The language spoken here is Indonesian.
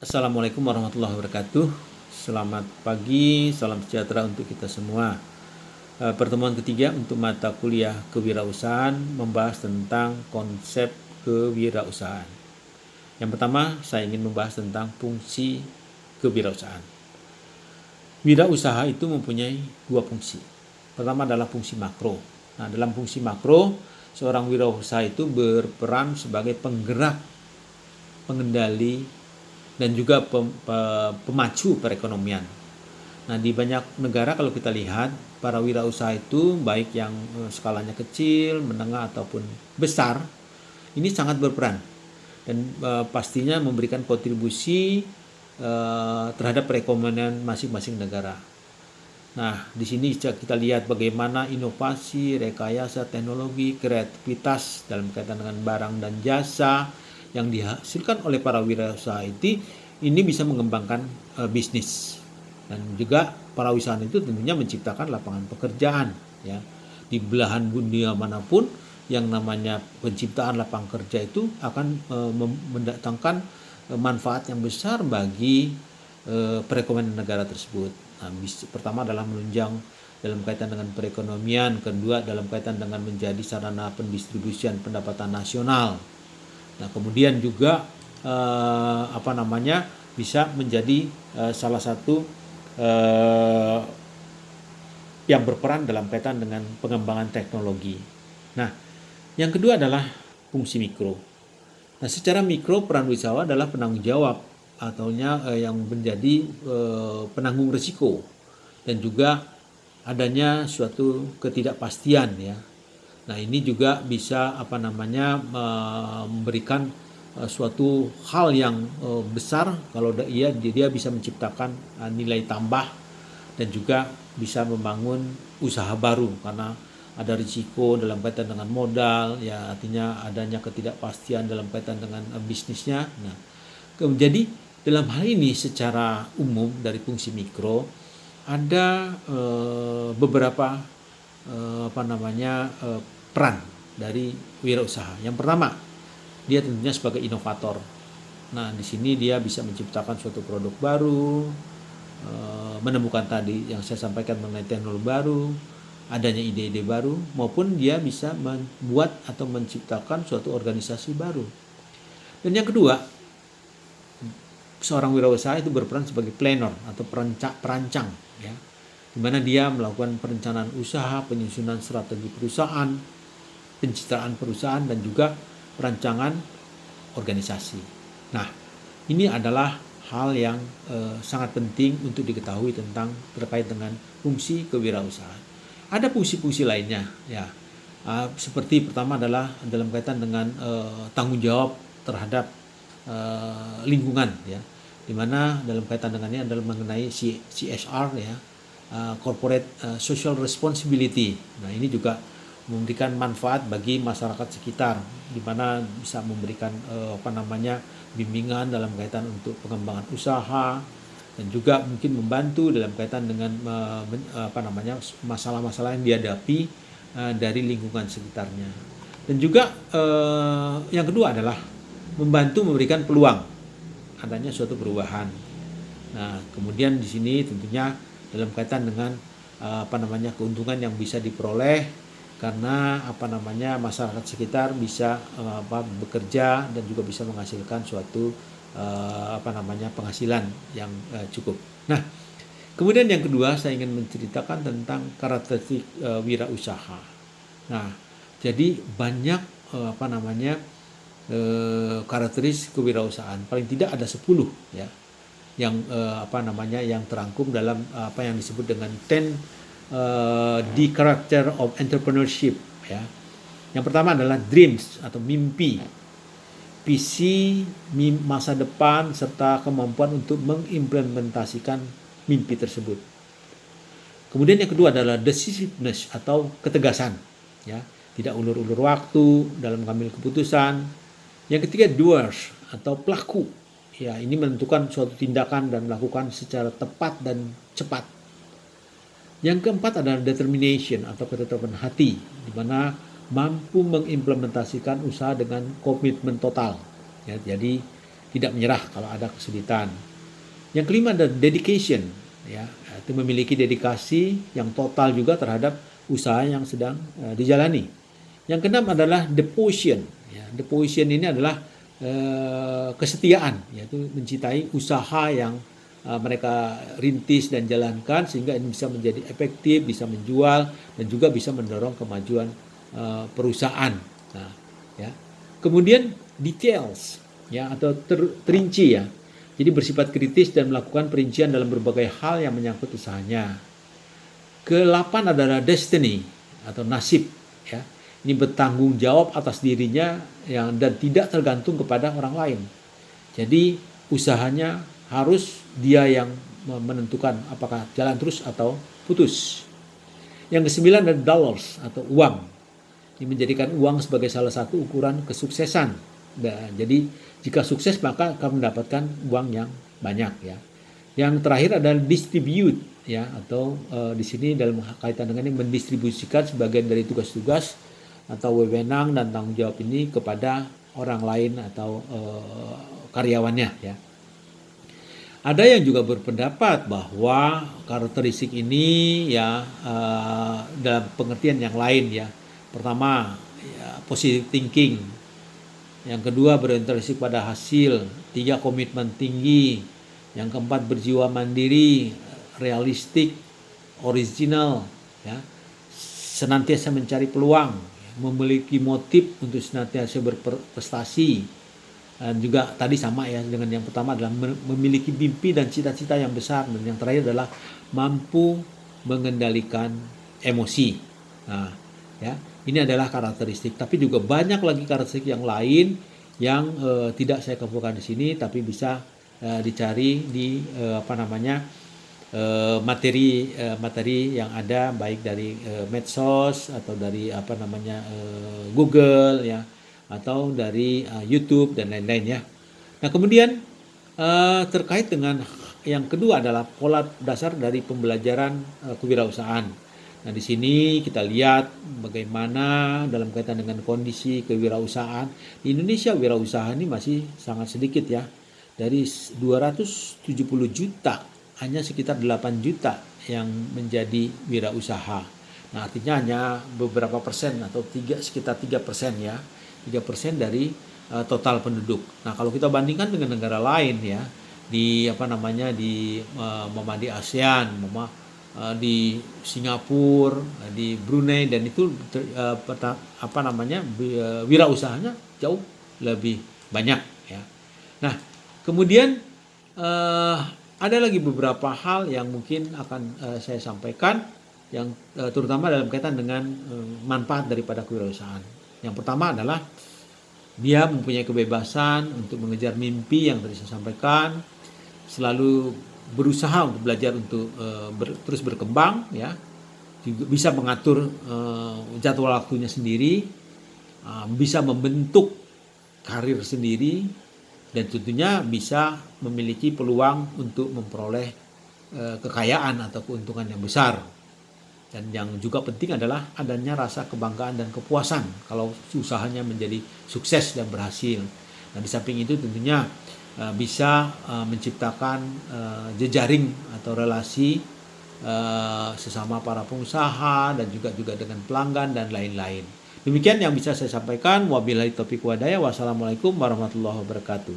Assalamualaikum warahmatullahi wabarakatuh. Selamat pagi, salam sejahtera untuk kita semua. Pertemuan ketiga untuk mata kuliah kewirausahaan membahas tentang konsep kewirausahaan. Yang pertama, saya ingin membahas tentang fungsi kewirausahaan. Wirausaha itu mempunyai dua fungsi. Pertama adalah fungsi makro. Nah, dalam fungsi makro, seorang wirausaha itu berperan sebagai penggerak, pengendali, dan juga pemacu perekonomian. Nah, di banyak negara kalau kita lihat, para wirausaha itu baik yang skalanya kecil, menengah ataupun besar, ini sangat berperan dan pastinya memberikan kontribusi terhadap perekonomian masing-masing negara. Nah, di sini kita lihat bagaimana inovasi, rekayasa teknologi, kreativitas dalam kaitan dengan barang dan jasa yang dihasilkan oleh para wirausaha ini bisa mengembangkan bisnis. Dan juga para usahawan itu tentunya menciptakan lapangan pekerjaan ya. Di belahan dunia manapun yang namanya penciptaan lapangan kerja itu akan mendatangkan manfaat yang besar bagi perekonomian negara tersebut. Nah, pertama adalah menunjang dalam kaitan dengan perekonomian, kedua dalam kaitan dengan menjadi sarana pendistribusian pendapatan nasional. Nah, kemudian juga bisa menjadi salah satu yang berperan dalam kaitan dengan pengembangan teknologi. Nah, yang kedua adalah fungsi mikro. Nah, secara mikro peran usahawan adalah penanggung jawab atau yang menjadi penanggung risiko dan juga adanya suatu ketidakpastian ya. Nah, ini juga bisa memberikan suatu hal yang besar kalau dia bisa menciptakan nilai tambah dan juga bisa membangun usaha baru karena ada risiko dalam kaitan dengan modal ya, artinya adanya ketidakpastian dalam kaitan dengan bisnisnya. Nah, jadi dalam hal ini secara umum dari fungsi mikro ada beberapa peran dari wirausaha. Yang pertama, dia tentunya sebagai inovator. Nah, di sini dia bisa menciptakan suatu produk baru, menemukan tadi yang saya sampaikan mengenai teknologi baru, adanya ide-ide baru, maupun dia bisa membuat atau menciptakan suatu organisasi baru. Dan yang kedua, seorang wirausaha itu berperan sebagai planner atau perancang ya, di mana dia melakukan perencanaan usaha, penyusunan strategi perusahaan, pencitraan perusahaan, dan juga perancangan organisasi. Nah, ini adalah hal yang sangat penting untuk diketahui terkait dengan fungsi kewirausahaan. Ada fungsi-fungsi lainnya ya, seperti pertama adalah dalam kaitan dengan tanggung jawab terhadap lingkungan ya, dimana dalam kaitan dengannya adalah mengenai CSR ya, corporate social responsibility. Nah, ini juga memberikan manfaat bagi masyarakat sekitar, di mana bisa memberikan bimbingan dalam kaitan untuk pengembangan usaha dan juga mungkin membantu dalam kaitan dengan masalah-masalah yang dihadapi dari lingkungan sekitarnya. Dan juga yang kedua adalah membantu memberikan peluang adanya suatu perubahan. Nah, kemudian di sini tentunya dalam kaitan dengan keuntungan yang bisa diperoleh karena masyarakat sekitar bisa bekerja dan juga bisa menghasilkan suatu penghasilan yang cukup. Nah, kemudian yang kedua saya ingin menceritakan tentang karakteristik wirausaha. Nah, jadi banyak karakteristik kewirausahaan, paling tidak ada 10 ya, yang yang terangkum dalam apa yang disebut dengan 10 the character of entrepreneurship ya. Yang pertama adalah dreams atau mimpi, visi masa depan serta kemampuan untuk mengimplementasikan mimpi tersebut. Kemudian yang kedua adalah decisiveness atau ketegasan ya, tidak ulur-ulur waktu dalam mengambil keputusan. Yang ketiga doers atau pelaku ya, ini menentukan suatu tindakan dan melakukan secara tepat dan cepat. Yang keempat adalah determination atau ketetapan hati, di mana mampu mengimplementasikan usaha dengan komitmen total. Ya, jadi tidak menyerah kalau ada kesulitan. Yang kelima adalah dedication, ya, itu memiliki dedikasi yang total juga terhadap usaha yang sedang dijalani. Yang keenam adalah devotion, ya. Devotion ini adalah kesetiaan, yaitu mencintai usaha yang mereka rintis dan jalankan sehingga ini bisa menjadi efektif, bisa menjual dan juga bisa mendorong kemajuan perusahaan. Nah, ya. Kemudian details, ya, atau terinci, ya. Jadi bersifat kritis dan melakukan perincian dalam berbagai hal yang menyangkut usahanya. Ke-8 adalah destiny atau nasib, ya. Ini bertanggung jawab atas dirinya dan tidak tergantung kepada orang lain. Jadi usahanya harus dia yang menentukan apakah jalan terus atau putus. Yang ke-9 adalah dollars atau uang. Ini menjadikan uang sebagai salah satu ukuran kesuksesan. Jadi jika sukses maka akan mendapatkan uang yang banyak, ya. Yang terakhir adalah distribute, ya, atau di sini dalam kaitan dengan ini mendistribusikan sebagian dari tugas-tugas atau wewenang dan tanggung jawab ini kepada orang lain atau karyawannya, ya. Ada yang juga berpendapat bahwa karakteristik ini, ya, dalam pengertian yang lain, ya. Pertama, ya, positive thinking. Yang kedua, berorientasi pada hasil. 3, komitmen tinggi. Yang keempat, berjiwa mandiri, realistik, original, ya. Senantiasa mencari peluang, memiliki motif untuk senantiasa berprestasi. Dan juga tadi sama, ya, dengan yang pertama adalah memiliki mimpi dan cita-cita yang besar, dan yang terakhir adalah mampu mengendalikan emosi. Nah, ya, ini adalah karakteristik, tapi juga banyak lagi karakteristik yang lain yang tidak saya kumpulkan di sini, tapi bisa dicari di materi yang ada baik dari medsos atau dari Google, ya, atau dari YouTube dan lain-lain, ya. Nah, kemudian terkait dengan yang kedua adalah pola dasar dari pembelajaran kewirausahaan. Nah, di sini kita lihat bagaimana dalam kaitan dengan kondisi kewirausahaan di Indonesia, wirausaha ini masih sangat sedikit, ya. Dari 270 juta hanya sekitar 8 juta yang menjadi wirausaha. Nah, artinya hanya beberapa persen atau sekitar 3%, ya. 3% dari total penduduk. Nah, kalau kita bandingkan dengan negara lain, ya, di di ASEAN, di Singapura, di Brunei, dan itu wirausahanya jauh lebih banyak, ya. Nah, kemudian ada lagi beberapa hal yang mungkin akan saya sampaikan yang terutama dalam kaitan dengan manfaat daripada kewirausahaan. Yang pertama adalah dia mempunyai kebebasan untuk mengejar mimpi yang tadi saya sampaikan, selalu berusaha untuk belajar untuk terus berkembang, ya, juga bisa mengatur jadwal waktunya sendiri, bisa membentuk karir sendiri, dan tentunya bisa memiliki peluang untuk memperoleh kekayaan atau keuntungan yang besar. Dan yang juga penting adalah adanya rasa kebanggaan dan kepuasan kalau usahanya menjadi sukses dan berhasil. Nah, di samping itu tentunya bisa menciptakan jejaring atau relasi sesama para pengusaha dan juga dengan pelanggan dan lain-lain. Demikian yang bisa saya sampaikan. Wabillahi taufiq walhidayah. Wassalamualaikum warahmatullahi wabarakatuh.